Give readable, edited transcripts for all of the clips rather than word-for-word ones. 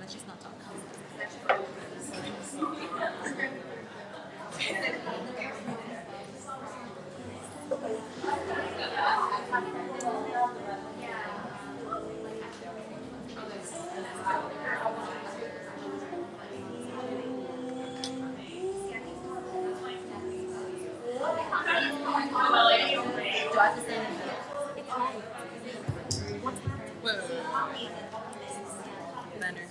let's just not talk. Do I have to stand in here? Wait. Banner.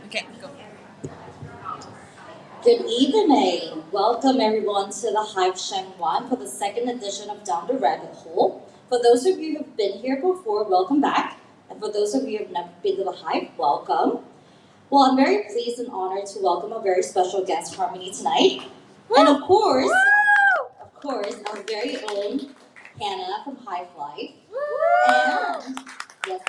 Okay, go. Good evening. Welcome everyone to the Hive Sheng One for the second edition of Down the Rabbit Hole. For those of you who have been here before, welcome back. And for those of you who have never been to the Hive, welcome. Well, I'm very pleased and honored to welcome a very special guest, Harmony, tonight. Woo! And of course, our very own Hannah from Hive Life. Woo! And yes,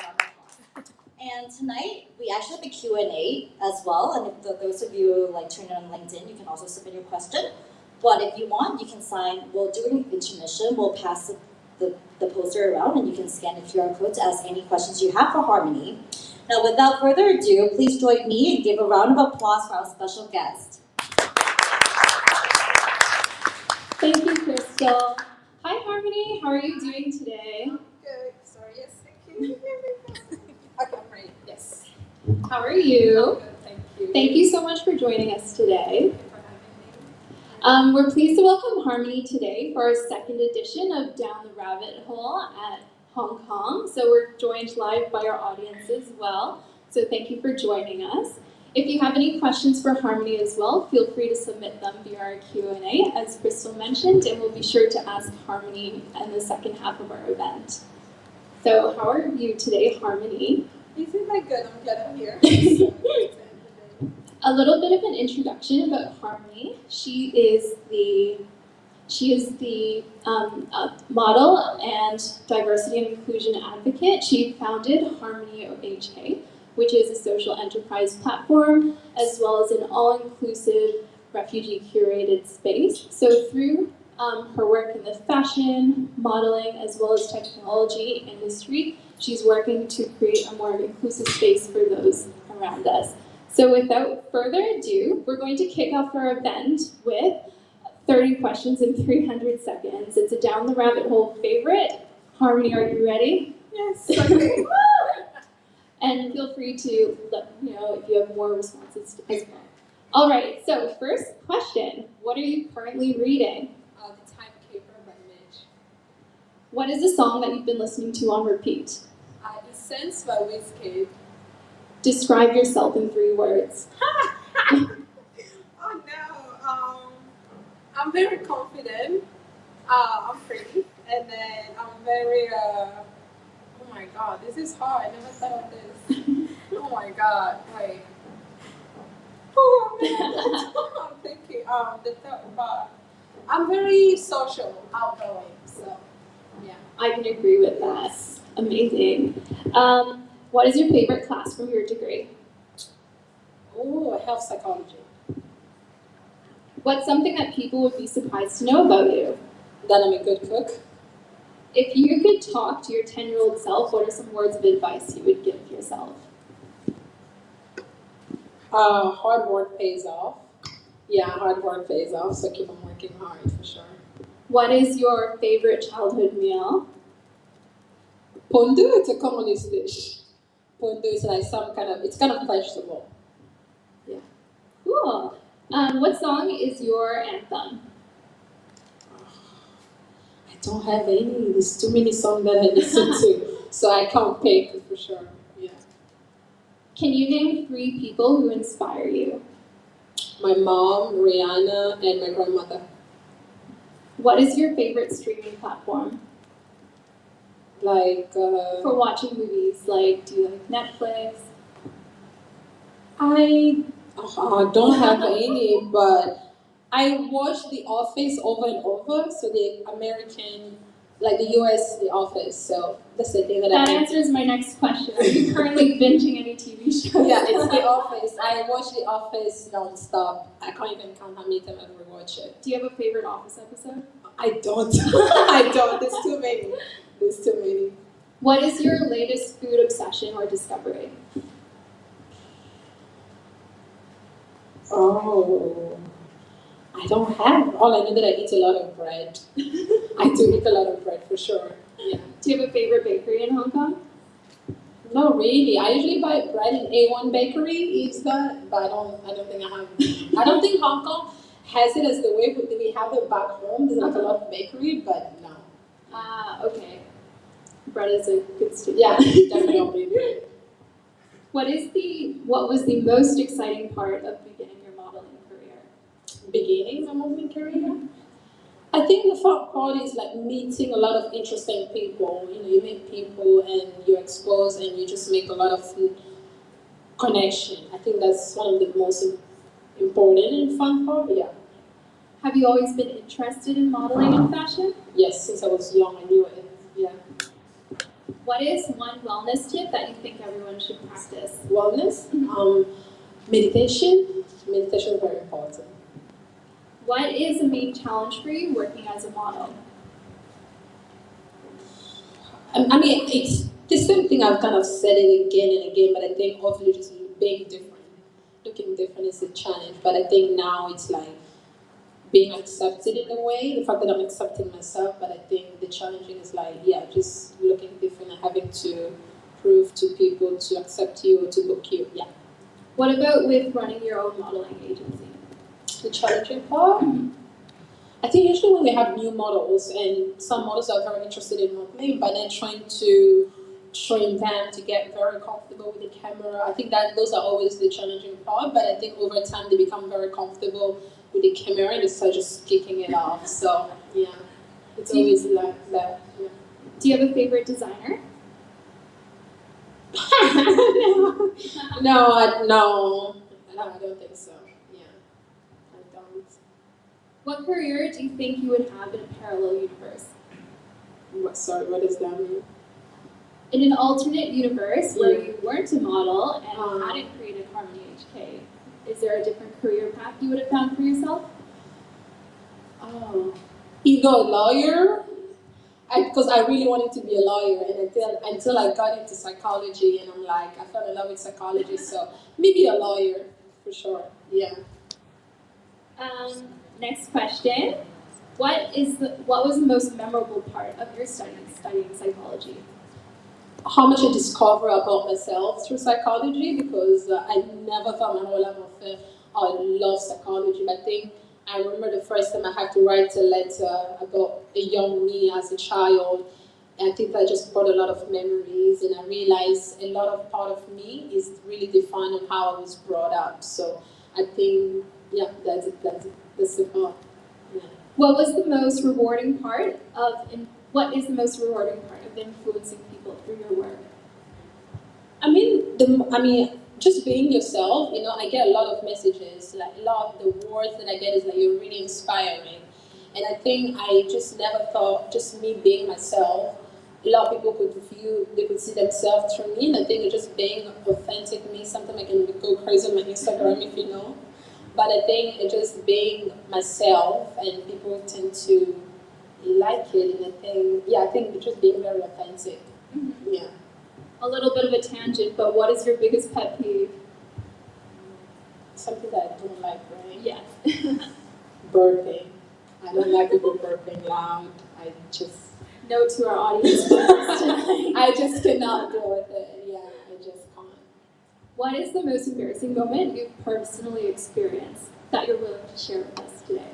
and tonight, we actually have a Q&A as well. And if those of you who like turn it on LinkedIn, you can also submit your question. But if you want, you can sign. We'll do an intermission. We'll pass the poster around, and you can scan the QR code to ask any questions you have for Harmony. Now, without further ado, please join me and give a round of applause for our special guest. Thank you, Crystal. Hi, Harmony. How are you doing today? I'm good. Sorry, yes, thank you. Okay, I'm ready. Yes. How are you? Good, thank you. Thank you so much for joining us today. Thank you for having me. We're pleased to welcome Harmony today for our second edition of Down the Rabbit Hole at Hong Kong. So we're joined live by our audience as well. So thank you for joining us. If you have any questions for Harmony as well, feel free to submit them via our Q&A, as Crystal mentioned, and we'll be sure to ask Harmony in the second half of our event. So how are you today, Harmony? Isn't that good? I'm glad I'm here. A little bit of an introduction about Harmony. She is the model and diversity and inclusion advocate. She founded Harmony OHK, which is a social enterprise platform, as well as an all-inclusive refugee-curated space. So through her work in the fashion, modeling, as well as technology industry, she's working to create a more inclusive space for those around us. So without further ado, we're going to kick off our event with 30 questions in 300 seconds. It's a Down the Rabbit Hole favorite. Harmony, are you ready? Yes, okay. And feel free to let me know if you have more responses as well. All right, so first question. What are you currently reading? The Timekeeper by Mitch. What is the song that you've been listening to on repeat? Essence by Wizkid. Describe yourself in 3 words. Oh no. I'm very confident. I'm pretty. And then I'm very, oh my god, this is hard. I never thought of this. Oh my god, wait. Oh man, I'm thinking, the third part. I'm very social, outgoing, so, yeah. I can agree with that. Amazing. What is your favorite class from your degree? Oh, health psychology. What's something that people would be surprised to know about you? That I'm a good cook. If you could talk to your 10-year-old self, what are some words of advice you would give yourself? Hard work pays off. Yeah, hard work pays off, so keep on working hard for sure. What is your favorite childhood meal? Pondu, it's a communist dish. Pondu is like it's kind of vegetable. Yeah. Cool. What song is your anthem? I don't have any. There's too many songs that I listen to, so I can't pick for sure. Yeah. Can you name 3 people who inspire you? My mom, Rihanna, and my grandmother. What is your favorite streaming platform? Like, for watching movies, like, do you like Netflix? I don't have any, but I watch The Office over and over. So the American, like the US, The Office. So that's the thing that That answers my next question. Are you currently binging any TV shows? Yeah, it's The Office. I watch The Office non-stop. I can't even count how many times I've watched it. Do you have a favorite Office episode? I don't. I don't. There's too many. What is your latest food obsession or discovery? Oh, I don't have. All I know that I eat a lot of bread. I do eat a lot of bread for sure. Yeah. Do you have a favorite bakery in Hong Kong? No, really. I usually buy bread in A1 Bakery. It's that, but I don't. I don't think I have. I don't think Hong Kong has it as the way we have it back home. There's like a lot of bakery, but no. Ah, okay. Bread is a good staple. Yeah, definitely. What was the most exciting part of beginning your modeling career? Beginning my modeling career. I think the fun part is like meeting a lot of interesting people. You know, you meet people and you're exposed and you just make a lot of connection. I think that's one of the most important and fun part. Yeah. Have you always been interested in modeling and fashion? Yes, since I was young, I knew it. Yeah. What is one wellness tip that you think everyone should practice? Wellness, meditation. Meditation is very important. What is the main challenge for you working as a model? I mean, it's the same thing. I've kind of said it again and again, but I think obviously just being different, looking different is a challenge. But I think now it's like being accepted in a way, the fact that I'm accepting myself, but I think the challenging is like, yeah, just looking different and having to prove to people to accept you or to book you, yeah. What about with running your own modeling agency? The challenging part? I think usually when we have new models and some models are very interested in modeling, but then trying to train them to get very comfortable with the camera, I think that those are always the challenging part, but I think over time they become very comfortable with the camera and they start just kicking it off. So yeah, it's always like that. Yeah. Do you have a favorite designer? No, I don't think so. Yeah, I don't. What career do you think you would have in a parallel universe? Sorry, what does that mean? In an alternate universe where you weren't a model and hadn't created Harmony HK, is there a different career path you would have found for yourself? Oh, either a lawyer, because I really wanted to be a lawyer, and until I got into psychology, and I'm like, I fell in love with psychology, so maybe a lawyer for sure. Yeah. Next question. What was the most memorable part of your studying psychology? How much I discover about myself through psychology, because I never thought my whole life I love psychology. But I think I remember the first time I had to write a letter about a young me as a child. And I think that just brought a lot of memories, and I realized a lot of part of me is really defined on how I was brought up. So I think, yeah, that's the part. Yeah. What is the most rewarding part of influencing people through your work? I mean, just being yourself. You know, I get a lot of messages. Like a lot of the words that I get is like, you're really inspiring, and I think I just never thought just me being myself. A lot of people could see themselves through me, and I think just being authentic me. Sometimes I can go crazy on my Instagram, if you know. But I think it just being myself, and people tend to like it. And I think it's just being very authentic. Mm-hmm. Yeah. A little bit of a tangent, but what is your biggest pet peeve? Something that I don't like, right? Yes. Burping. I don't like people burping loud. I just note to our audience. I just cannot deal with it. Yeah, I just can't. What is the most embarrassing moment you've personally experienced that you're willing to share with us today?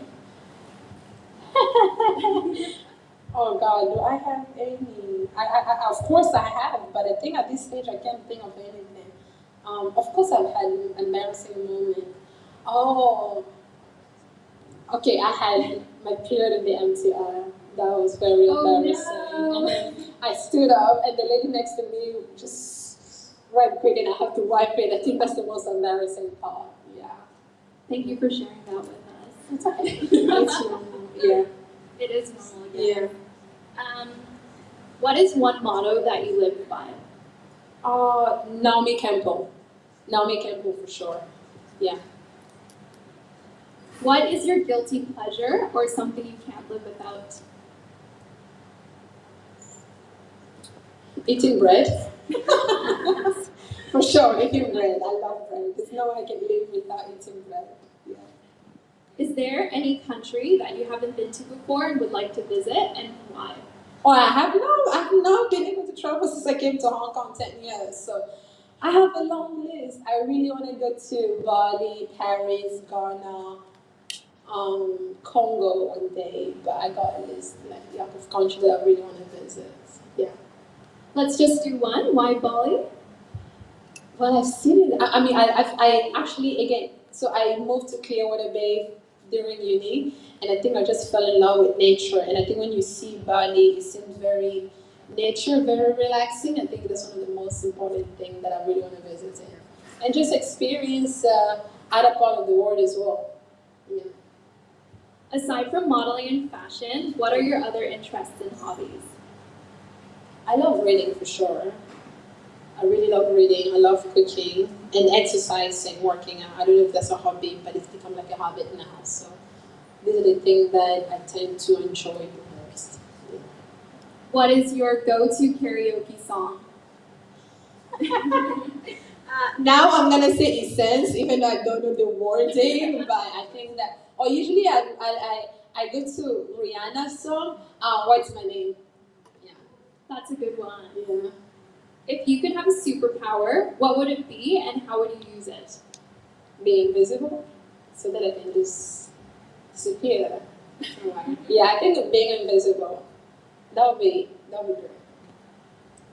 Oh God, do I have any? Of course I have, but I think at this stage I can't think of anything. Of course I've had an embarrassing moment. Oh, okay, I had my period in the MTR. That was very embarrassing. No. And then I stood up, and the lady next to me just right quick, and I have to wipe it. I think that's the most embarrassing part. Yeah. Thank you for sharing that with us. It's okay. It's normal. Yeah. It is normal. Yeah. What is one motto that you live by? Naomi Campbell. Naomi Campbell for sure. Yeah. What is your guilty pleasure or something you can't live without? Eating bread. For sure, eating bread. I love bread. There's no way I can live without eating bread. Yeah. Is there any country that you haven't been to before and would like to visit, and why? Oh, I've not been able to travel since I came to Hong Kong 10 years. So I have a long list. I really want to go to Bali, Paris, Ghana, Congo one day. But I got a list of countries that I really want to visit. Yeah. Let's just do one. Why Bali? Well, I've seen it. I actually, again, so I moved to Clearwater Bay during uni, and I think I just fell in love with nature. And I think when you see Bali, it seems very nature, very relaxing. I think that's one of the most important things that I really want to visit in. And just experience other part of the world as well. Yeah. Aside from modeling and fashion, what are your other interests and hobbies? I love reading for sure. I really love reading. I love cooking and exercising, working out. I don't know if that's a hobby, but it's become like a habit now. So these are the things that I tend to enjoy the most. Yeah. What is your go-to karaoke song? Now I'm gonna say Essence, even though I don't know the wording, but I think that. Or usually I go to Rihanna's song. What's my name? Yeah. That's a good one. Yeah. If you could have a superpower, what would it be and how would you use it? Being invisible, so that I can just disappear. Yeah, I think of being invisible. That would be great.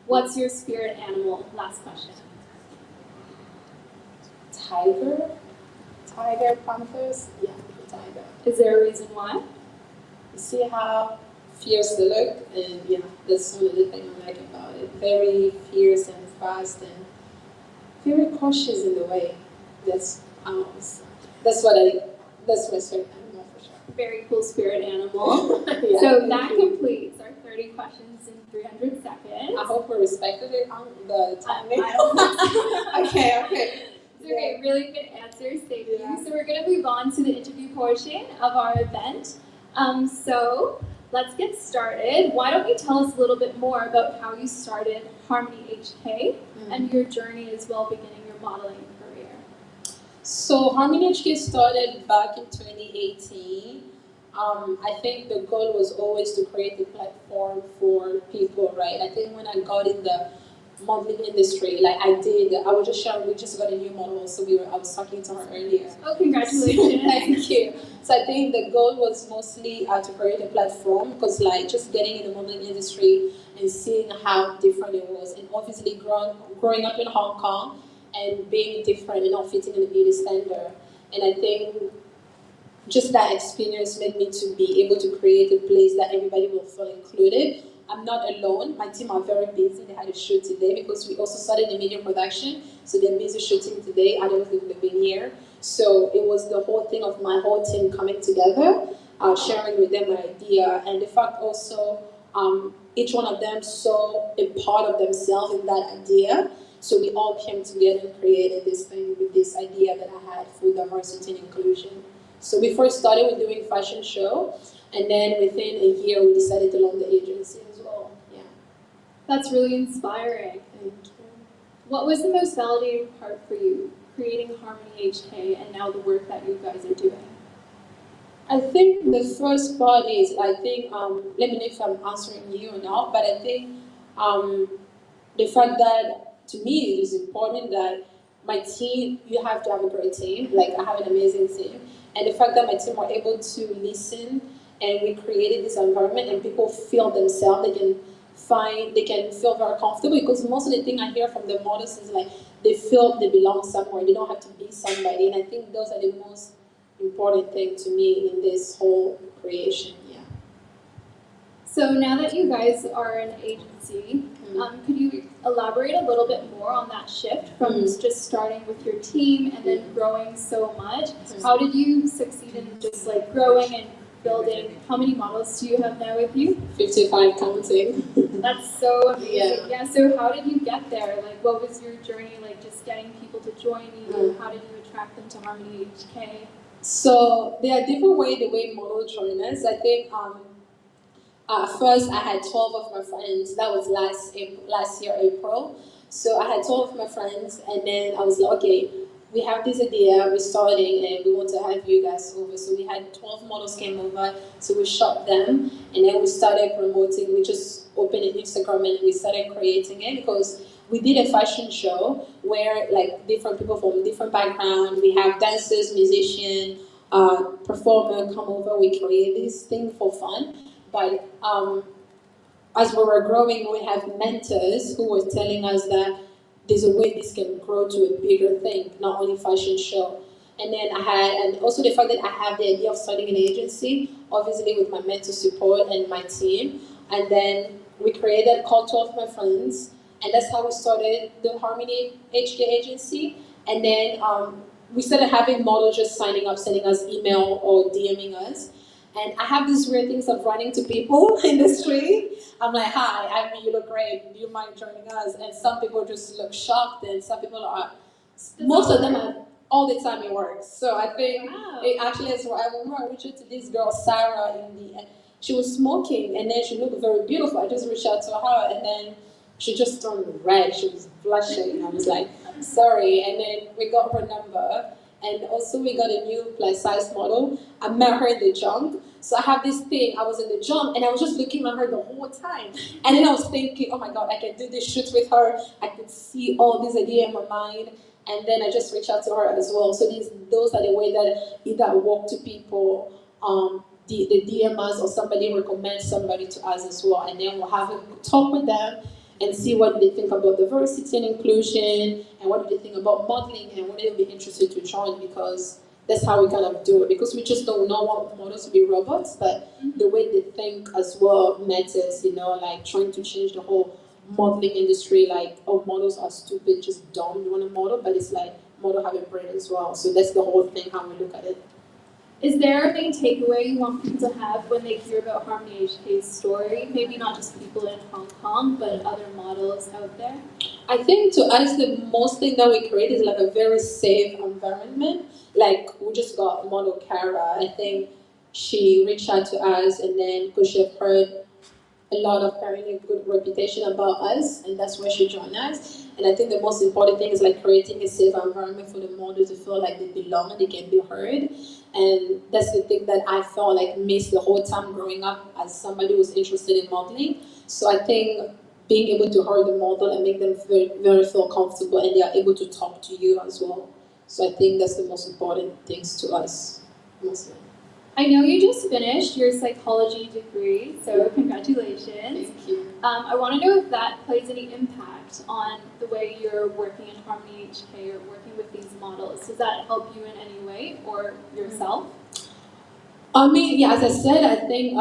What's your spirit animal? Last question. Tiger, panthers. Yeah, the tiger. Is there a reason why? You see how fierce they look, and yeah, that's one of the things I like about it. Very fierce and fast, and very cautious in the way. That's that's my spirit animal for sure. Very cool spirit animal. Yeah, So that completes our 30 questions in 300 seconds. I hope we respected it on the timing. I don't Okay. It's okay, really good answers, thank you. Yeah. So we're going to move on to the interview portion of our event. So let's get started. Why don't you tell us a little bit more about how you started Harmony HK and your journey as well beginning your modeling career? So Harmony HK started back in 2018. I think the goal was always to create a platform for people, right? I think when I got in the modeling industry, like I was just sharing, we just got a new model, so I was talking to her earlier. Oh, congratulations. Thank you. So I think the goal was mostly to create a platform, because like just getting in the modeling industry and seeing how different it was, and obviously growing up in Hong Kong and being different and not fitting in the beauty standard. And I think just that experience made me to be able to create a place that everybody will feel included. I'm not alone. My team are very busy. They had a shoot today because we also started a media production. So they're busy shooting today. Others have been here. So it was the whole thing of my whole team coming together, sharing with them my idea. And the fact also, each one of them saw a part of themselves in that idea. So we all came together and created this thing with this idea that I had for diversity and inclusion. So we first started with doing fashion show, and then within a year we decided to launch the agency as well. Yeah. That's really inspiring. Thank you. What was the most validating part for you, creating Harmony HK and now the work that you guys are doing? I think the first part is, let me know if I'm answering you or not, but I think the fact that to me it is important that my team, you have to have a great team, like I have an amazing team, and the fact that my team were able to listen and we created this environment and people feel themselves, they can feel very comfortable, because most of the thing I hear from the models is like they feel they belong somewhere, they don't have to be somebody, and I think those are the most important thing to me in this whole creation. Yeah. So now that you guys are an agency, could you elaborate a little bit more on that shift from just starting with your team and then growing so much? How did you succeed in just like growing and building? How many models do you have now with you? 55 counting. That's so amazing. Yeah. So how did you get there? Like, what was your journey like? Just getting people to join you. How did you attract them to Harmony HK? So there are different ways the way models join us. I think First, I had 12 of my friends. That was last year, April. So I had 12 of my friends, and then I was like, okay, we have this idea, we're starting, and we want to have you guys over. So we had 12 models came over, so we shot them, and then we started promoting. We just opened an Instagram and we started creating it because we did a fashion show where like different people from different backgrounds, we have dancers, musicians, performer come over, we create this thing for fun. But as we were growing, we have mentors who were telling us that there's a way this can grow to a bigger thing, not only fashion show. And then and also the fact that I have the idea of starting an agency, obviously with my mentor support and my team. And then we created called 12 My Friends, and that's how we started the Harmony HK agency. And then we started having models just signing up, sending us email or DMing us. And I have these weird things of running to people in the street. I'm like, hi, I mean, you look great. Do you mind joining us? And some people just look shocked, and some people are, most of them are all the time it works. So I think it actually is. I remember I reached out to this girl, Sarah, she was smoking, and then she looked very beautiful. I just reached out to her, and then she just turned red. She was blushing. I was like, sorry. And then we got her number. And also we got a new plus size model. I met her in the jump. So I have this thing, I was in the jump and I was just looking at her the whole time. And then I was thinking, oh my God, I can do this shoot with her. I could see all these ideas in my mind. And then I just reached out to her as well. So those are the way that either I walk to people, the DMs or somebody recommends somebody to us as well. And then we'll have a talk with them and see what they think about diversity and inclusion, and what do they think about modeling, and what they'll be interested to join, because that's how we kind of do it. Because we just don't want models to be robots, but the way they think as well matters, like trying to change the whole modeling industry, like, oh, models are stupid, just dumb, you want to model, but it's like, model have a brain as well. So that's the whole thing, how we look at it. Is there a big takeaway you want people to have when they hear about Harmony HK's story? Maybe not just people in Hong Kong, but other models out there? I think to us, the most thing that we create is like a very safe environment. Like, we just got model Cara. I think she reached out to us, and then because she have heard a lot of apparently good reputation about us, and that's where she joined us. And I think the most important thing is like creating a safe environment for the models to feel like they belong and they can be heard. And that's the thing that I felt like missed the whole time growing up as somebody who's interested in modeling. So I think being able to hear the model and make them very, very feel comfortable, and they are able to talk to you as well. So I think that's the most important things to us, mostly. I know you just finished your psychology degree, so congratulations. Thank you. I want to know if that plays any impact on the way you're working in Harmony HK or working with these models. Does that help you in any way, or yourself? I mean, yeah, as I said, I think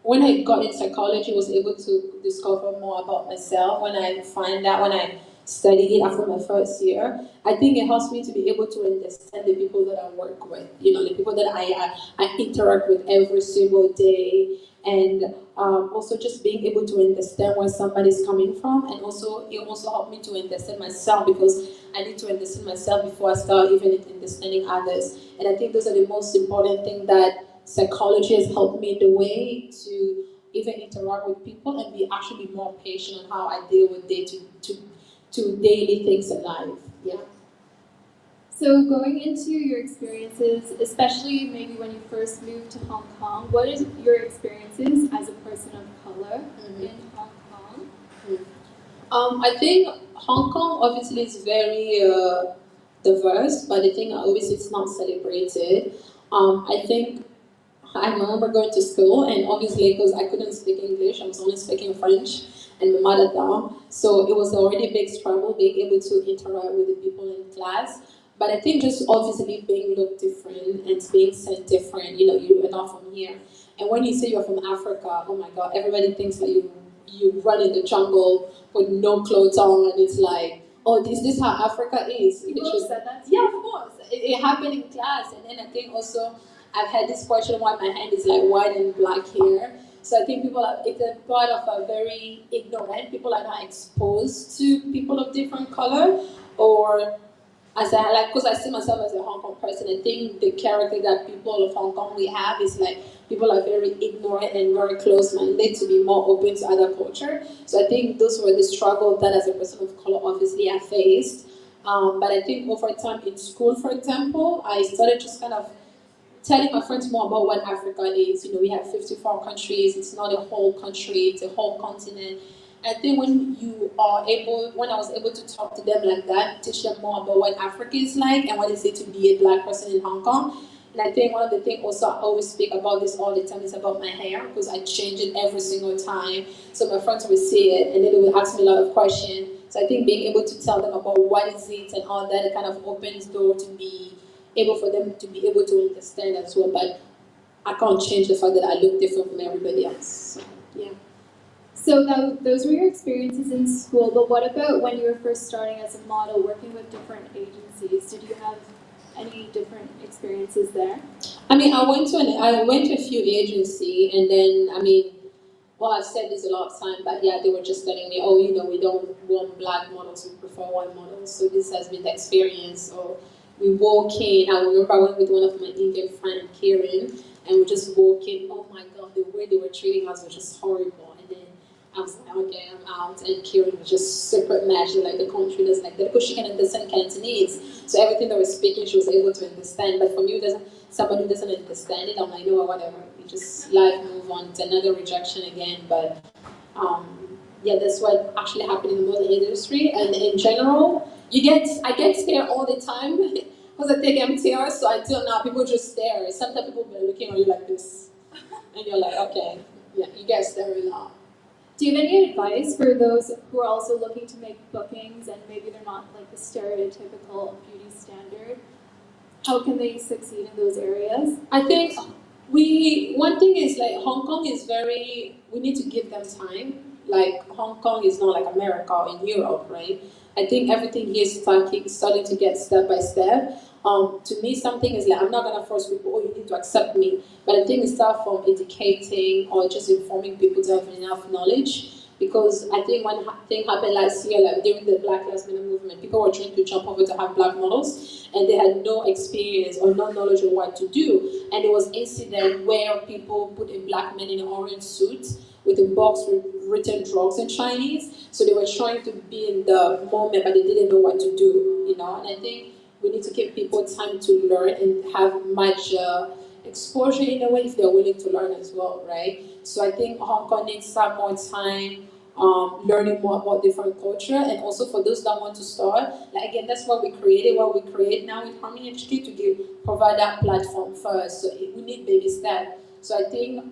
when I got in psychology, I was able to discover more about myself. When I studied it after my first year, I think it helps me to be able to understand the people that I work with, the people that I interact with every single day, and also just being able to understand where somebody's coming from, and also it also helped me to understand myself, because I need to understand myself before I start even understanding others. And I think those are the most important thing that psychology has helped me in the way to even interact with people and be actually more patient on how I deal with to daily things in life. Yeah. So going into your experiences, especially maybe when you first moved to Hong Kong, what is your experiences as a person of color in Hong Kong? I think Hong Kong obviously is very diverse, but the thing obviously it's not celebrated. I think I remember going to school, and obviously because I couldn't speak English, I was only speaking French and my mother tongue, so it was already a big struggle being able to interact with the people in class. But I think just obviously being looked different and being said different, you are not from here. And when you say you're from Africa, oh my God, everybody thinks that you run in the jungle with no clothes on, and it's like, oh, this is how Africa is. People have said that. Yeah, of course. It happened in class, and then I think also I've had this question why my hand is like white and black here. So I think it's a part of a very ignorant. People are not exposed to people of different color, or as because I see myself as a Hong Kong person, I think the character that people of Hong Kong we have is like people are very ignorant and very close-minded to be more open to other culture. So I think those were the struggles that as a person of color, obviously I faced. But I think over time in school, for example, I started just kind of telling my friends more about what Africa is. You know, we have 54 countries. It's not a whole country, it's a whole continent. I think when I was able to talk to them like that, teach them more about what Africa is like and what it is to be a black person in Hong Kong. And I think one of the things also I always speak about this all the time is about my hair, because I change it every single time. So my friends will see it and then they will ask me a lot of questions. So I think being able to tell them about what is it and all that, it kind of opens door to be able for them to be able to understand as well. But I can't change the fact that I look different from everybody else. So, yeah. So those were your experiences in school, but what about when you were first starting as a model, working with different agencies? Did you have any different experiences there? I mean, I went to a few agencies, and then well, I've said this a lot of times, but yeah, they were just telling me, oh, you know, we don't want black models, we prefer white models. So this has been the experience. Or we walk in. I remember I went with one of my Indian friends, Karen, and we just walk in. Oh my God, the way they were treating us was just horrible. And then I was like, okay, I'm out. And Karen was just super mad. She was like, the country doesn't like that, because she can understand Cantonese. So everything that was speaking, she was able to understand. But for me, somebody who doesn't understand it, I'm like, no, whatever. We just life move on. It's another rejection again. But yeah, that's what actually happened in the modeling industry. And in general, I get scared all the time because I take MTR. So until now, people just stare. Sometimes people be looking at you like this, and you're like, okay, yeah, you get staring now. Do you have any advice for those who are also looking to make bookings and maybe they're not like the stereotypical beauty standard? How can they succeed in those areas? I think one thing is like Hong Kong is we need to give them time. Like Hong Kong is not like America or in Europe, right? I think everything here is starting to get step by step. To me, something is like, I'm not gonna force people, oh, you need to accept me. But I think it starts from educating or just informing people to have enough knowledge. Because I think one thing happened last year, like during the Black Lives Matter movement, people were trying to jump over to have black models, and they had no experience or no knowledge of what to do. And there was incident where people put a black man in an orange suit with a box with written drugs in Chinese. So they were trying to be in the moment, but they didn't know what to do, you know. And I think we need to give people time to learn and have much exposure in a way if they're willing to learn as well, right? So I think Hong Kong needs some more time learning more about different culture, and also for those that want to start, like again, that's what we created. What we create now with Harmony HQ to provide that platform first. So we need baby steps. So I think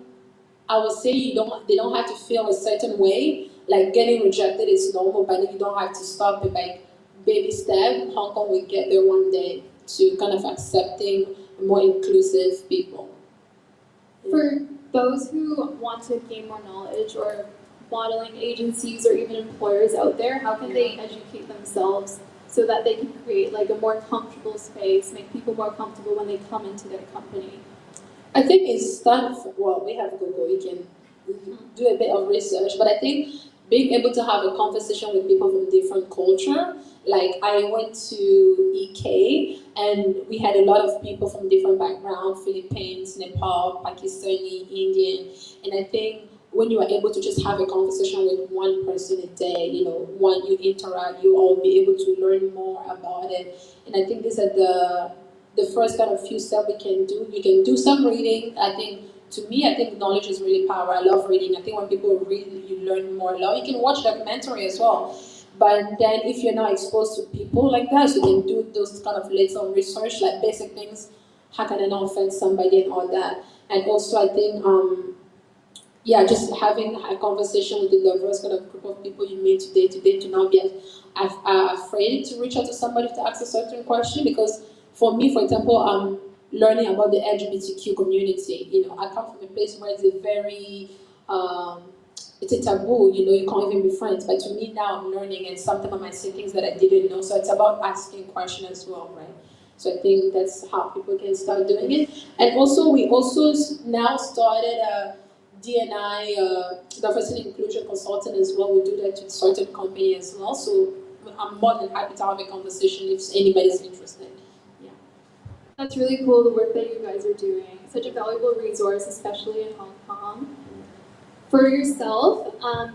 I would say they don't have to feel a certain way. Like getting rejected is normal, but you don't have to stop it. Like baby step, Hong Kong will get there one day to kind of accepting more inclusive people. For those who want to gain more knowledge, or modeling agencies or even employers out there, how can they educate themselves so that they can create like a more comfortable space, make people more comfortable when they come into their company? I think it's time for, well, we have Google, you can do a bit of research, but I think being able to have a conversation with people from different culture, like I went to EK and we had a lot of people from different backgrounds, Philippines, Nepal, Pakistani, Indian, and I think when you are able to just have a conversation with one person a day, you know, one you interact, you all be able to learn more about it. And I think these are the first kind of few steps we can do. You can do some reading. I think, to me, I think knowledge is really power. I love reading. I think when people read, you learn more. You can watch documentary as well. But then if you're not exposed to people like that, so you can do those kind of little research, like basic things, how can I not offend somebody and all that. And also I think, yeah, just having a conversation with the diverse kind of group of people you meet today to not be afraid to reach out to somebody to ask a certain question. Because for me, for example, I'm learning about the LGBTQ community. You know, I come from a place where it's a very, it's a taboo, you know, you can't even be friends. But to me now I'm learning, and sometimes I might say things that I didn't know. So it's about asking questions as well, right? So I think that's how people can start doing it. And also, we also now started a DNI, diversity inclusion consultant as well. We do that with certain company as well. So I'm more than happy to have a conversation if anybody's interested. Yeah. That's really cool, the work that you guys are doing. such a valuable resource, especially in Hong Kong. For yourself,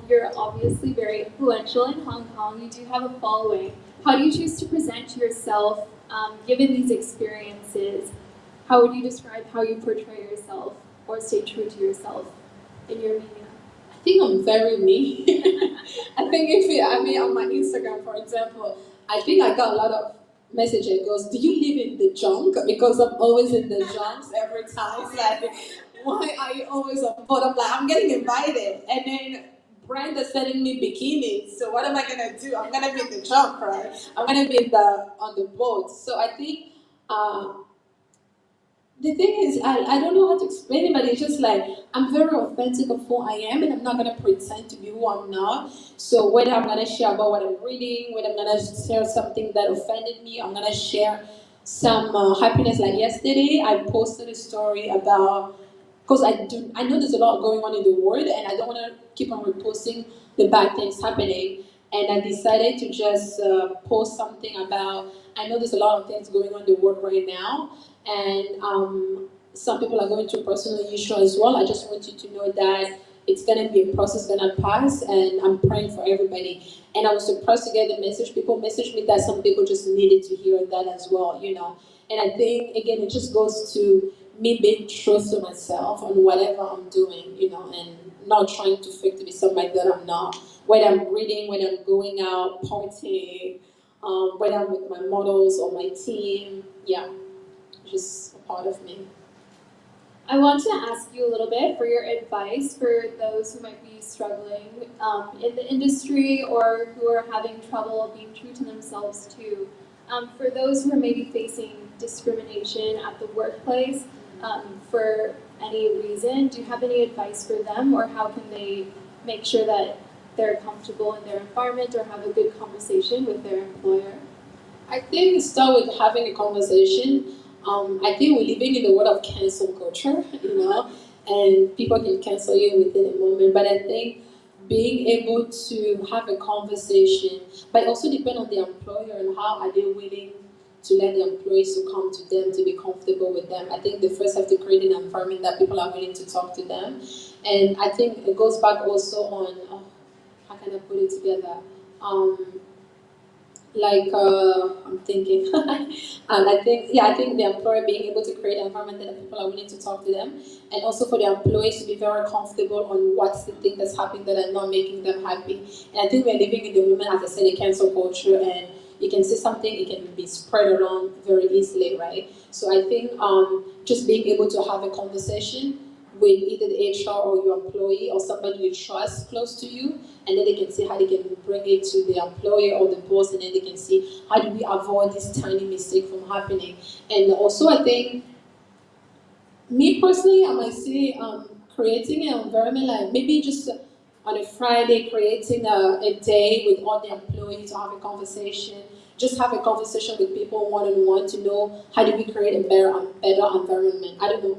you're obviously very influential in Hong Kong. You do have a following. How do you choose to present yourself given these experiences? How would you describe how you portray yourself or stay true to yourself in your media? I think I'm very me. I think on my Instagram, for example, I think I got a lot of messages. It goes, "Do you live in the junk?" Because I'm always in the junks every time. It's like, why are you always on board? I'm like, I'm getting invited, and then Brenda's sending me bikinis. So what am I gonna do? I'm gonna be in the junk, right? I'm gonna be on the boat. So I think. The thing is, I don't know how to explain it, but it's just like I'm very authentic of who I am, and I'm not gonna pretend to be who I'm not. So whether I'm gonna share about what I'm reading, whether I'm gonna share something that offended me, I'm gonna share some happiness. Like yesterday, I posted a story about because I know there's a lot going on in the world, and I don't want to keep on reposting the bad things happening. And I decided to just post something about. I know there's a lot of things going on in the world right now, and some people are going through personal issues as well. I just want you to know that it's gonna be a process, gonna pass, and I'm praying for everybody. And I was surprised to get the message. People messaged me that some people just needed to hear that as well, you know. And I think again, it just goes to me being true to myself on whatever I'm doing, you know, and not trying to fake to be somebody that I'm not. Whether I'm reading, whether I'm going out, partying, whether I'm with my models or my team, yeah, just a part of me. I want to ask you a little bit for your advice for those who might be struggling in the industry or who are having trouble being true to themselves too. For those who are maybe facing discrimination at the workplace for any reason, do you have any advice for them, or how can they make sure that they're comfortable in their environment or have a good conversation with their employer? I think start with having a conversation. I think we're living in the world of cancel culture, you know, and people can cancel you within a moment. But I think being able to have a conversation, but also depend on the employer and how are they willing to let the employees to come to them to be comfortable with them. I think they first have to create an environment that people are willing to talk to them, and I think it goes back also on how can I put it together. I'm thinking, and I think the employer being able to create an environment that people are willing to talk to them, and also for the employees to be very comfortable on what's the thing that's happening that are not making them happy. And I think we're living in the moment, as I said, a cancel culture, and you can say something, it can be spread around very easily, right? So I think just being able to have a conversation with either the HR or your employee or somebody you trust close to you, and then they can see how they can bring it to the employer or the boss, and then they can see how do we avoid this tiny mistake from happening. And also, I think, me personally, I might say creating an environment like maybe just on a Friday, creating a day with all the employees to have a conversation. Just have a conversation with people one-on-one to know how do we create a better environment. I don't know,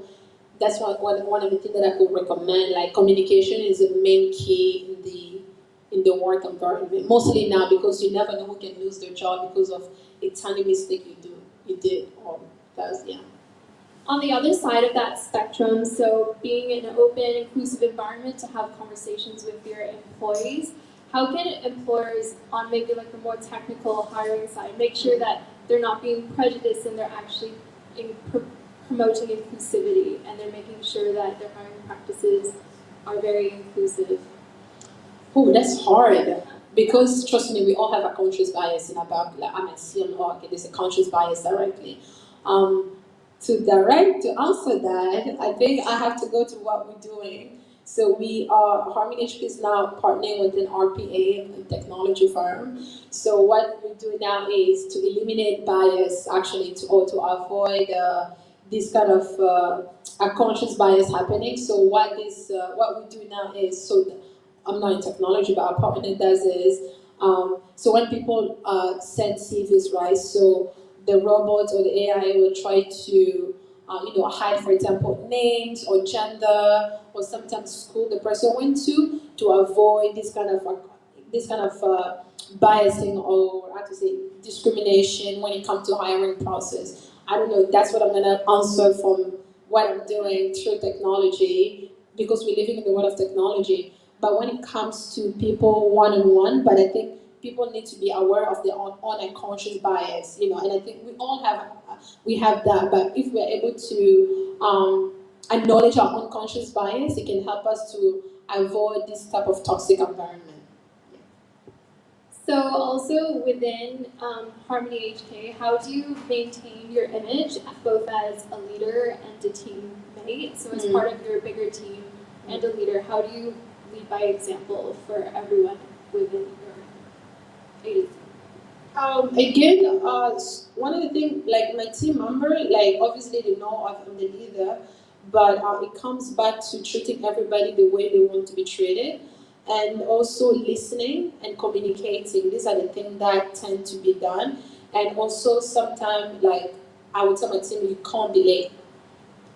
that's one of the things that I could recommend. Like communication is the main key in the work environment. Mostly now because you never know who can lose their job because of a tiny mistake you did or does, yeah. On the other side of that spectrum, so being in an open, inclusive environment to have conversations with your employees, how can employers on maybe like the more technical hiring side make sure that they're not being prejudiced and they're actually promoting inclusivity and they're making sure that their hiring practices are very inclusive? Oh, that's hard. Because trust me, we all have a conscious bias in about like I'm a CMO, okay, there's a conscious bias directly. To answer that, I think I have to go to what we're doing. So Harmony HP is now partnering with an RPA, a technology firm. So what we do now is to eliminate bias, actually, or to avoid this kind of unconscious bias happening. So what we do now is, I'm not in technology, but our partner does is, so when people send CVs, right, so the robots or the AI will try to, hide, for example, names or gender or sometimes school the person went to avoid this kind of biasing or how to say discrimination when it comes to hiring process. I don't know. That's what I'm gonna answer from what I'm doing through technology because we're living in the world of technology. But when it comes to people one on one, but I think people need to be aware of their own unconscious bias, and I think we have that. But if we're able to acknowledge our unconscious bias, it can help us to avoid this type of toxic environment. So also within Harmony HK, how do you maintain your image both as a leader and a teammate? So as part of your bigger team and a leader, how do you lead by example for everyone within your agency? Again, one of the things, like my team member, like obviously they know I'm the leader, but it comes back to treating everybody the way they want to be treated, and also listening and communicating. These are the things that tend to be done, and also sometimes, like I would tell my team, you can't be late,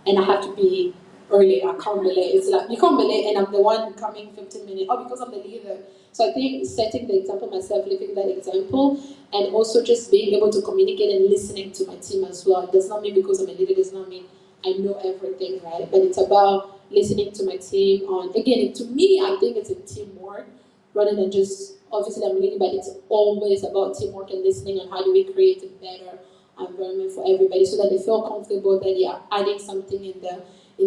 and I have to be early. I can't be late. It's like you can't be late, and I'm the one coming 15 minutes. Oh, because I'm the leader. So I think setting the example myself, living that example, and also just being able to communicate and listening to my team as well. It does not mean because I'm a leader does not mean I know everything, right? But it's about listening to my team. On again, to me, I think it's a teamwork rather than just obviously I'm leading, but it's always about teamwork and listening on how do we create a better environment for everybody so that they feel comfortable that they are adding something in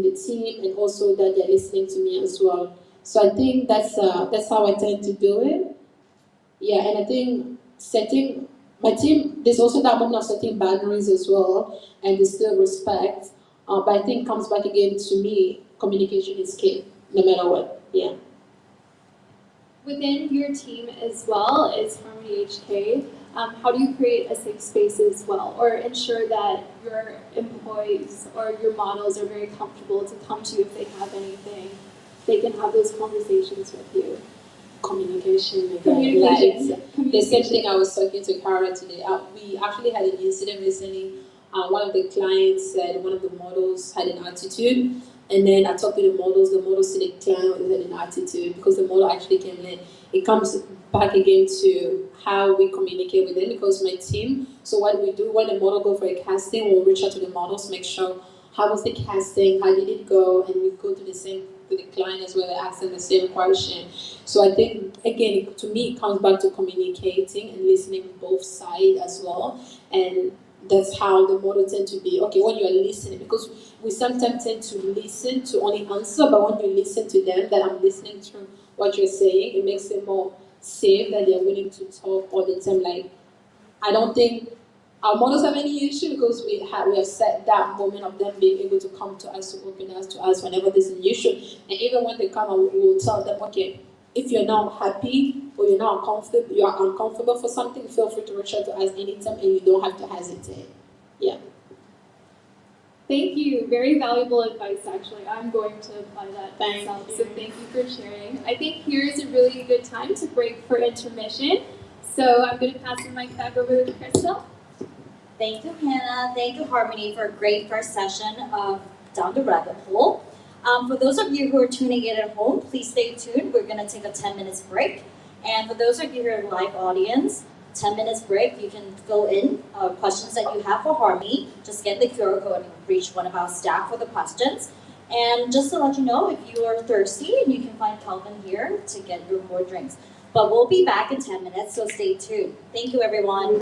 the team and also that they're listening to me as well. So I think that's how I tend to do it. Yeah, and I think setting my team, there's also that moment of setting boundaries as well and there's still respect. But I think comes back again to me, communication is key, no matter what. Yeah. Within your team as well as Harmony HK, how do you create a safe space as well, or ensure that your employees or your models are very comfortable to come to you if they have anything? They can have those conversations with you. Communication again. Communication. Like the same thing I was talking to Kara today. We actually had an incident recently. One of the clients said one of the models had an attitude, and then I talked to the models said the client had an attitude because the model actually came in. It comes back again to how we communicate with them because my team. So what we do when the model go for a casting, we'll reach out to the models, make sure how was the casting, how did it go, and we go to the same to the client as well, ask them the same question. So I think again, to me, it comes back to communicating and listening both sides as well, and that's how the model tend to be. Okay, when you are listening, because we sometimes tend to listen to only answer, but when you listen to them, that I'm listening to what you're saying, it makes it more safe that they're willing to talk all the time. Like I don't think our models have any issue because we have set that moment of them being able to come to us, to open us to us whenever there's an issue. And even when they come, we will tell them, okay, if you're not happy or you're not comfortable, you are uncomfortable for something, feel free to reach out to us anytime, and you don't have to hesitate. Yeah. Thank you. Very valuable advice, actually. I'm going to apply that Thank myself. you. So thank you for sharing. I think here is a really good time to break for intermission. So I'm going to pass the mic back over to Crystal. Thank you, Hannah. Thank you, Harmony, for a great first session of Down the Rabbit Hole. For those of you who are tuning in at home, please stay tuned. We're going to take a 10 minutes break. And for those of you who are live audience, 10 minutes break, you can fill in questions that you have for Harmony. Just get the QR code and reach one of our staff for the questions. And just to let you know, if you are thirsty, you can find Calvin here to get your more drinks. But we'll be back in 10 minutes, so stay tuned. Thank you, everyone.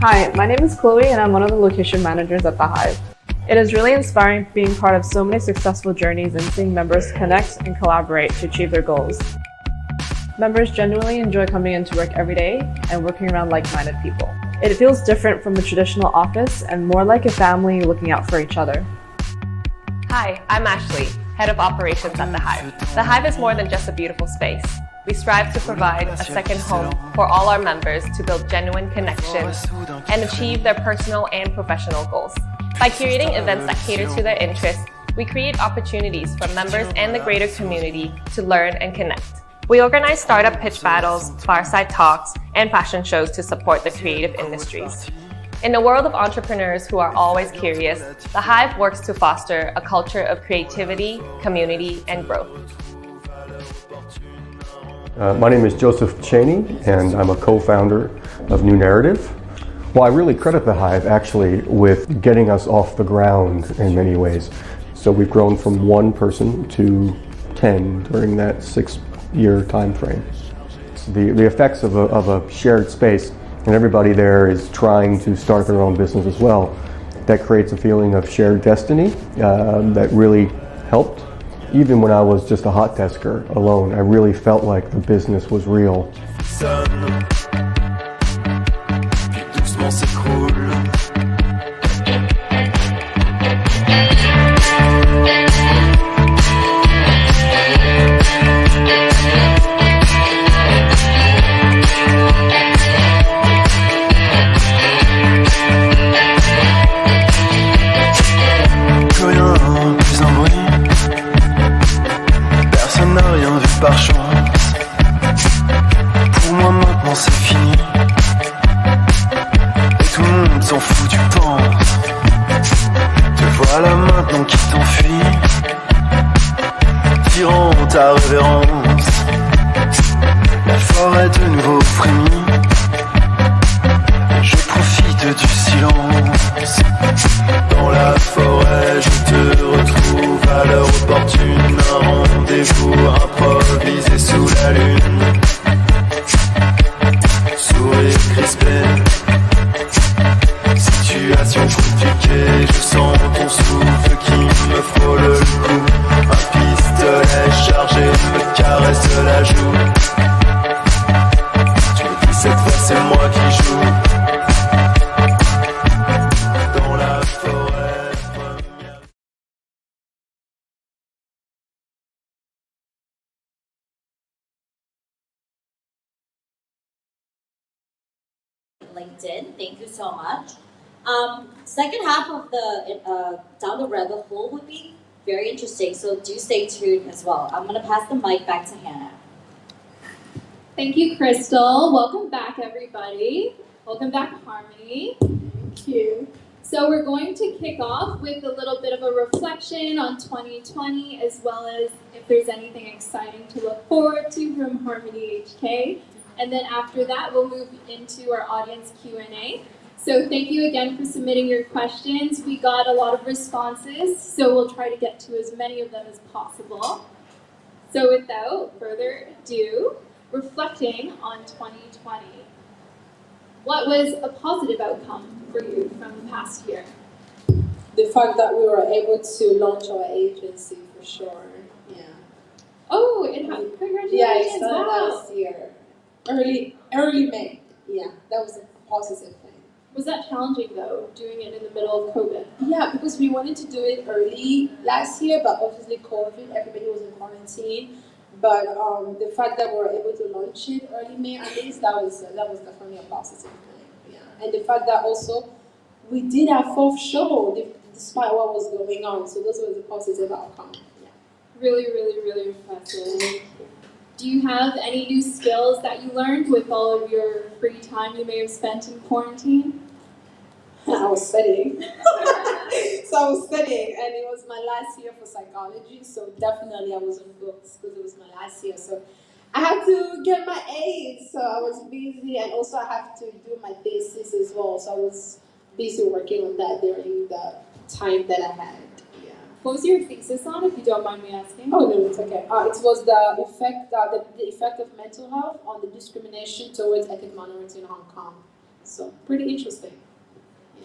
Hi, my name is Chloe and I'm one of the location managers at The Hive. It is really inspiring being part of so many successful journeys and seeing members connect and collaborate to achieve their goals. Members genuinely enjoy coming into work every day and working around like-minded people. It feels different from the traditional office and more like a family looking out for each other. Hi, I'm Ashley, Head of Operations at The Hive. The Hive is more than just a beautiful space. We strive to provide a second home for all our members to build genuine connections and achieve their personal and professional goals. By curating events that cater to their interests, we create opportunities for members and the greater community to learn and connect. We organize startup pitch battles, fireside talks, and fashion shows to support the creative industries. In a world of entrepreneurs who are always curious, The Hive works to foster a culture of creativity, community, and growth. My name is Joseph Cheney, and I'm a co-founder of New Narrative. Well, I really credit The Hive actually with getting us off the ground in many ways. So we've grown from 1 person to 10 during that 6-year time frame. The effects of a shared space, and everybody there is trying to start their own business as well, that creates a feeling of shared destiny that really helped. Even when I was just a hot desker alone, I really felt like the business was real. Par chance, pour moi maintenant c'est fini. Et tout le monde s'en fout, tu penses. Te voilà maintenant qui t'enfuis, tirant ta révérence. La forêt de nouveau frémit. Je profite du silence. Dans la forêt, je te retrouve à l'heure opportune. Un rendez-vous improvisé sous la lune. Sourire crispé. Situation compliquée, je sens ton souffle qui me frôle le cou. Un pistolet chargé me caresse la joue. Tu me dis cette fois c'est moi qui joue. LinkedIn. Thank you so much. Second half of the Down the Rabbit Hole would be very interesting, so do stay tuned as well. I'm going to pass the mic back to Hannah. Thank you, Crystal. Welcome back, everybody. Welcome back, Harmony. Thank you. So we're going to kick off with a little bit of a reflection on 2020, as well as if there's anything exciting to look forward to from Harmony HK. And then after that, we'll move into our audience Q&A. So thank you again for submitting your questions. We got a lot of responses, so we'll try to get to as many of them as possible. So without further ado, reflecting on 2020. What was a positive outcome for you from the past year? The fact that we were able to launch our agency for sure. Yeah. Oh, congratulations! Yeah, it started wow. last year. Early May. Yeah, that was a positive thing. Was that challenging though, doing it in the middle of COVID? Yeah, because we wanted to do it early last year, but obviously COVID, everybody was in quarantine. But the fact that we were able to launch it early May, at least that was definitely a positive thing. Yeah, and the fact that also we did our 4th show despite what was going on, so those were the positive outcome. Yeah. Really, really, really impressive. Do you have any new skills that you learned with all of your free time you may have spent in quarantine? I was studying. So I was studying, and it was my last year for psychology, so definitely I was in books because it was my last year. So I had to get my A's, so I was busy, and also I have to do my thesis as well, so I was busy working on that during the time that I had. What was your thesis on, if you don't mind me asking? Oh, no, it's okay. It was the effect of mental health on the discrimination towards ethnic minorities in Hong Kong. So pretty interesting.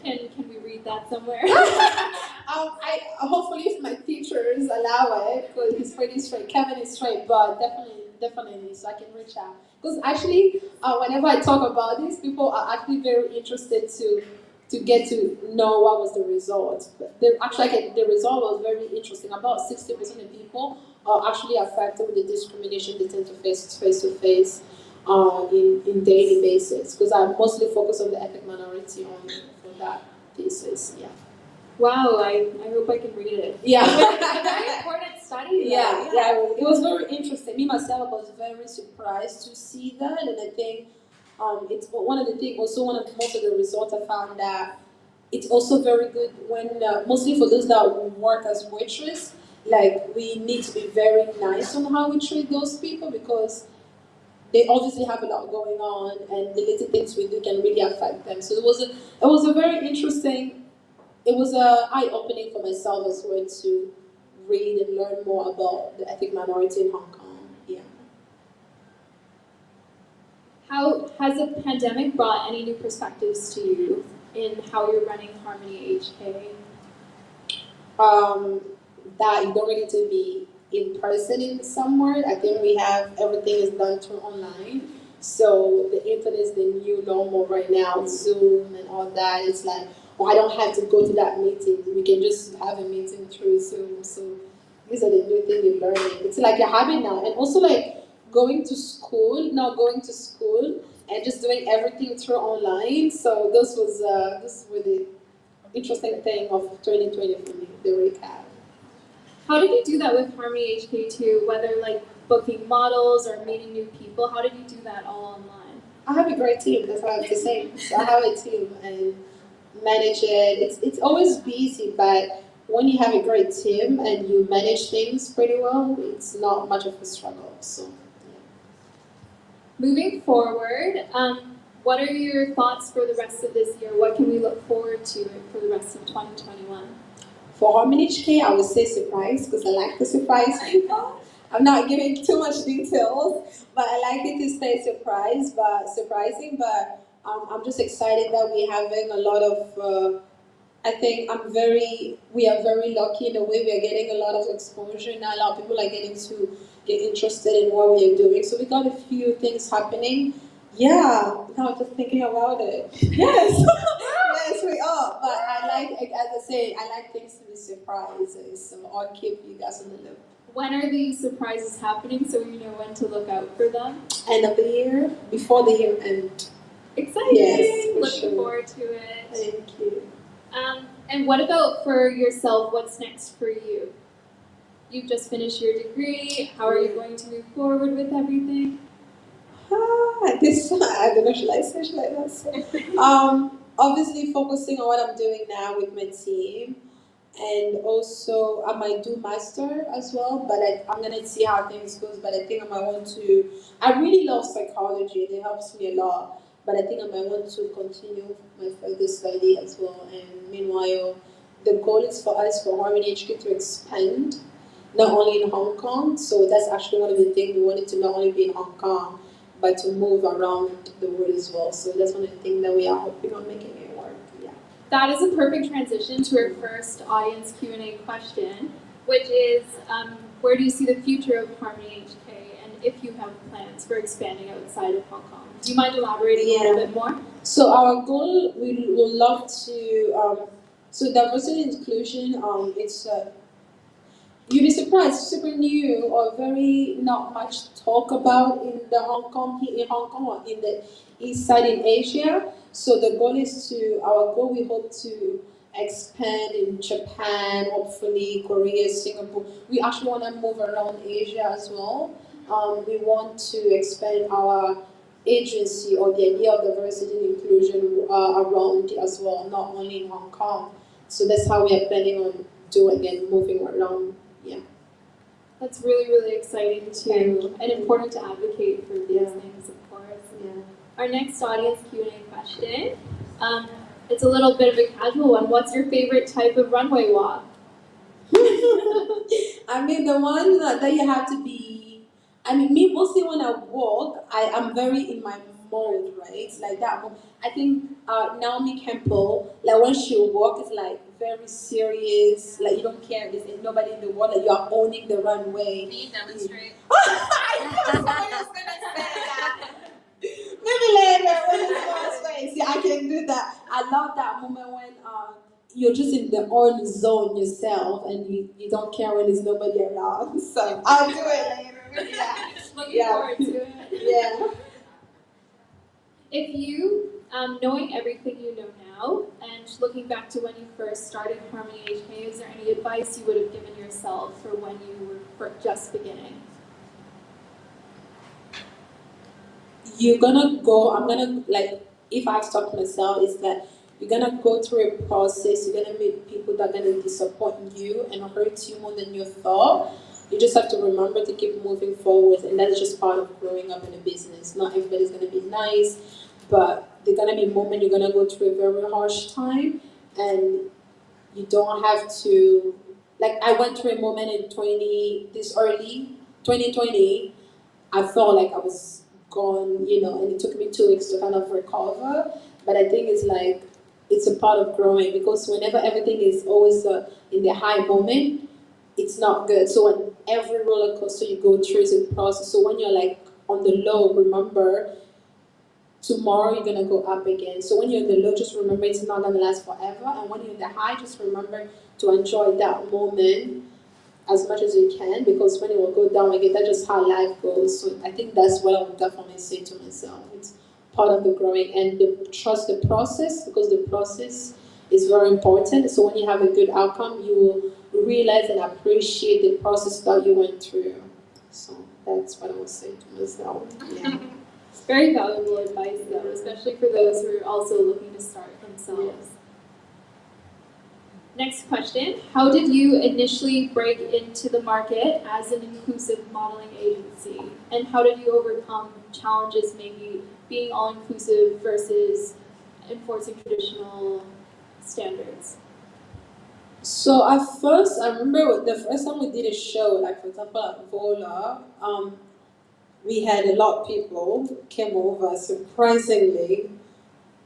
Can we read that somewhere? I hopefully if my teachers allow it, because he's pretty straight. Kevin is straight, but definitely, so I can reach out. Because actually, whenever I talk about this, people are actually very interested to get to know what was the result. But the result was very interesting. About 60% of people are actually affected with the discrimination they tend to face to face in daily basis. Because I mostly focus on the ethnic minority on for that thesis. Yeah. Wow, I hope I can read it. Yeah. Very important study. Yeah, it was very interesting. Me myself was very surprised to see that, and I think it's one of the things. Also, one of most of the results I found that it's also very good when mostly for those that work as waitress. Like we need to be very nice on how we treat those people because they obviously have a lot going on, and the little things we do can really affect them. So it was a very interesting. It was eye-opening for myself as well to read and learn more about the ethnic minority in Hong Kong. Yeah. How has the pandemic brought any new perspectives to you in how you're running Harmony HK? That you don't really need to be in person in somewhere. I think we have everything is done through online. So the internet is the new normal right now, Zoom and all that. It's like, oh, I don't have to go to that meeting. We can just have a meeting through Zoom. So these are the new things you're learning. It's like a habit now. And also like going to school and just doing everything through online. So this were the interesting thing of 2020 for me, the recap. How did you do that with Harmony HK2? Whether like booking models or meeting new people, how did you do that all online? I have a great team, that's what I have to say. So I have a team and manage it. It's always busy, but when you have a great team and you manage things pretty well, it's not much of a struggle. So, yeah. Moving forward, what are your thoughts for the rest of this year? What can we look forward to for the rest of 2021? For Harmony HK, I would say surprise because I like to surprise people. I'm not giving too much details, but I like it to stay surprising. But I'm just excited that we're having a lot of. I think we are very lucky in the way we are getting a lot of exposure now. A lot of people are getting to get interested in what we are doing. So we got a few things happening. Yeah, now just thinking about it. Yes, yes, we are. But I like, as I say, I like things to be surprises. So I'll keep you guys on the loop. When are these surprises happening so we know when to look out for them? End of the year, before the year end. Exciting! Yes, Looking forward to it. Thank you. And what about for yourself? What's next for you? You've just finished your degree. How are you going to move forward with everything? I don't know, should I not say? Obviously focusing on what I'm doing now with my team. And also, I might do master as well, but I'm gonna see how things goes. But I think I might want to. I really love psychology; it helps me a lot. But I think I might want to continue my further study as well. And meanwhile, the goal is for us for Harmony HQ to expand, not only in Hong Kong. So that's actually one of the things we wanted to not only be in Hong Kong, but to move around the world as well. So that's one of the things that we are hoping on making it work. Yeah. That is a perfect transition to our first audience Q&A question, which is, where do you see the future of Harmony HK, and if you have plans for expanding outside of Hong Kong? Do you mind elaborating a little bit more? So our goal, we would love to, so diversity and inclusion, it's, you'd be surprised, super new or very not much talk about in Hong Kong or in the east side in Asia. So the goal is we hope to expand in Japan, hopefully Korea, Singapore. We actually want to move around Asia as well. We want to expand our agency or the idea of diversity and inclusion around as well, not only in Hong Kong. So that's how we are planning on doing and moving around. Yeah. That's really, really exciting too, and important to advocate for these things, of course. Yeah. Our next audience Q&A question, it's a little bit of a casual one. What's your favorite type of runway walk? I mean, the one that you have to be I mean, me mostly when I walk, I am very in my mode, right? Like that. I think Naomi Campbell, like when she walk, it's like very serious. Like you don't care. There's nobody in the world. Like you are owning the runway. Can you demonstrate? I knew somebody was gonna say that. Maybe later when it's more space. Yeah, I can do that. I love that moment when you're just in the own zone yourself and you don't care when there's nobody around. So I'll do it later. Yeah. Looking forward to it. Yeah. If you, knowing everything you know now, and looking back to when you first started Harmony HK, is there any advice you would have given yourself for when you were just beginning? You're gonna go, I'm gonna, like, if I've stopped myself, is that you're gonna go through a process, you're gonna meet people that are gonna disappoint you and hurt you more than you thought. You just have to remember to keep moving forward, and that's just part of growing up in a business. Not everybody's gonna be nice, but there's gonna be moments you're gonna go through a very harsh time, and you don't have to, like, I went through a moment in 2020, I felt like I was gone, and it took me 2 weeks to kind of recover. But I think it's like, it's a part of growing, because whenever everything is always in the high moment, it's not good. So when every roller coaster you go through is a process. So when you're like on the low, remember tomorrow you're gonna go up again. So when you're in the low, just remember it's not gonna last forever. And when you're in the high, just remember to enjoy that moment as much as you can, because when it will go down again, that's just how life goes. So I think that's what I would definitely say to myself. It's part of the growing, and trust the process, because the process is very important. So when you have a good outcome, you will realize and appreciate the process that you went through. So that's what I would say to myself. Yeah. It's very valuable advice, though, especially for those who are also looking to start themselves. Next question. How did you initially break into the market as an inclusive modeling agency? And how did you overcome challenges, maybe being all-inclusive versus enforcing traditional standards? So at first, I remember the first time we did a show, like for example at Vola, we had a lot of people came over, surprisingly.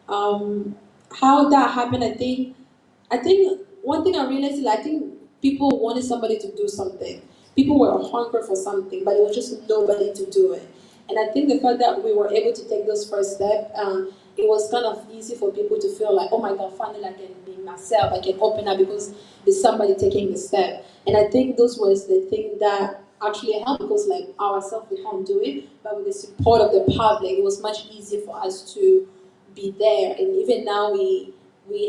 How that happened, I think one thing I realized is, I think people wanted somebody to do something. People were hungry for something, but it was just nobody to do it. And I think the fact that we were able to take those first steps, it was kind of easy for people to feel like, oh my God, finally I can be myself, I can open up because there's somebody taking the step. And I think those was the thing that actually helped, because like ourselves, we can't do it, but with the support of the public, it was much easier for us to be there. And even now we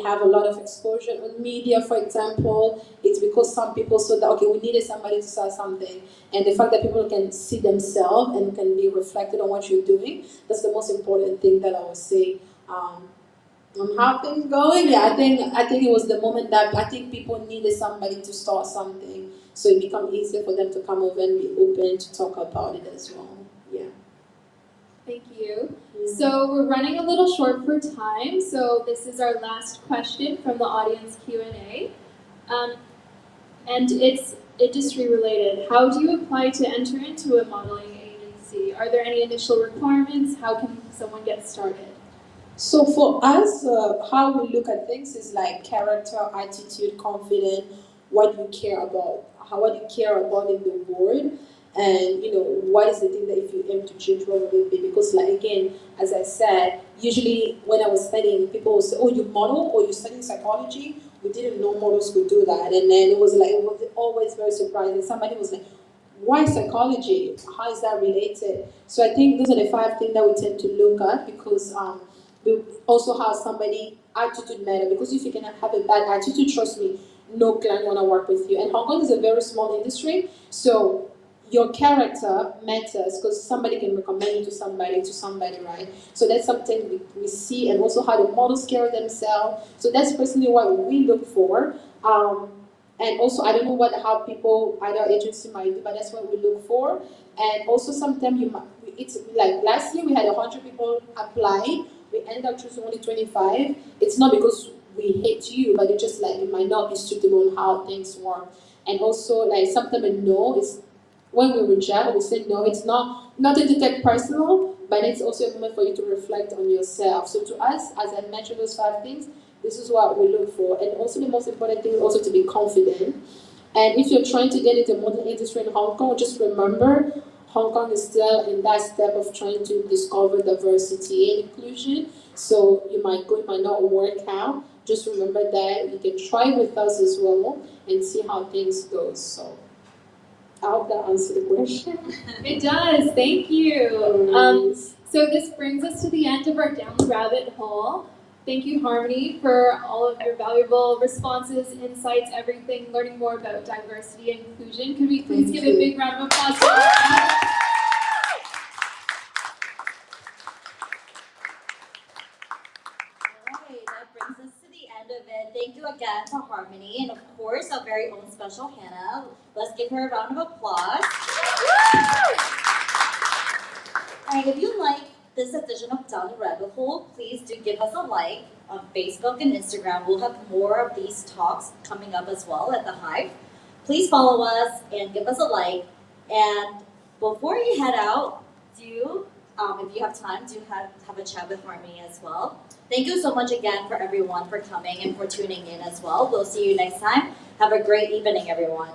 have a lot of exposure on media, for example. It's because some people saw that, okay, we needed somebody to say something. And the fact that people can see themselves and can be reflected on what you're doing, that's the most important thing that I would say. On how things going, yeah, I think it was the moment that I think people needed somebody to start something, so it became easier for them to come over and be open to talk about it as well. Yeah. Thank you. So we're running a little short for time, so this is our last question from the audience Q&A. And it's industry related. How do you apply to enter into a modeling agency? Are there any initial requirements? How can someone get started? So for us, how we look at things is like character, attitude, confidence, what you care about, what you care about in the world, and what is the thing that if you aim to change, what would it be? Because like again, as I said, usually when I was studying, people would say, "Oh, you model or you studying psychology?" We didn't know models could do that, and then it was always very surprising. Somebody was like, why psychology? How is that related? So I think those are the 5 things that we tend to look at, because we also have somebody attitude matter, because if you can have a bad attitude, trust me, no client want to work with you. And Hong Kong is a very small industry, so your character matters, because somebody can recommend you to somebody, right? So that's something we see, and also how the models carry themselves. So that's personally what we look for. And also, I don't know how people, other agency might do, but that's what we look for. And also sometimes it's like last year we had 100 people apply. We end up choosing only 25. It's not because we hate you, but it's just like it might not be suitable on how things work. And also like sometimes a no is, when we reject, we say no, it's not nothing to take personal, but it's also a moment for you to reflect on yourself. So to us, as I mentioned those 5 things, this is what we look for. And also the most important thing is also to be confident. And if you're trying to get into the modeling industry in Hong Kong, just remember Hong Kong is still in that step of trying to discover diversity and inclusion. So you might go, it might not work out. Just remember that you can try with us as well and see how things go. So I hope that answered the question. It does. Thank you. So this brings us to the end of our Down the Rabbit Hole. Thank you, Harmony, for all of your valuable responses, insights, everything, learning more about diversity and inclusion. Could we please give a big round of applause for Harmony? Alright, that brings us to the end of it. Thank you again to Harmony, and of course, our very own special Hannah. Let's give her a round of applause. And if you like this edition of Down the Rabbit Hole, please do give us a like on Facebook and Instagram. We'll have more of these talks coming up as well at the Hive. Please follow us and give us a like. And before you head out, if you have time, do have a chat with Harmony as well. Thank you so much again for everyone for coming and for tuning in as well. We'll see you next time. Have a great evening, everyone.